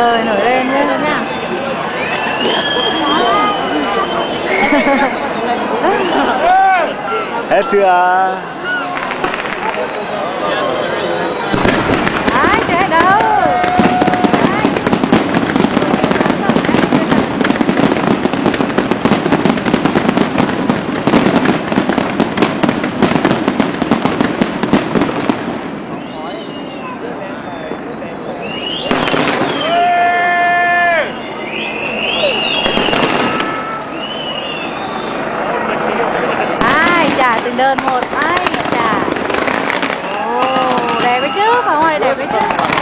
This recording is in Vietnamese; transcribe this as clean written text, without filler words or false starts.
trời nổi lên nhá. Hết chưa? Đấy, chưa hết đâu. Ai chà, từng đơn một. Ai chà. Ồ, đẹp đấy chứ, phải không? Đẹp đấy chứ.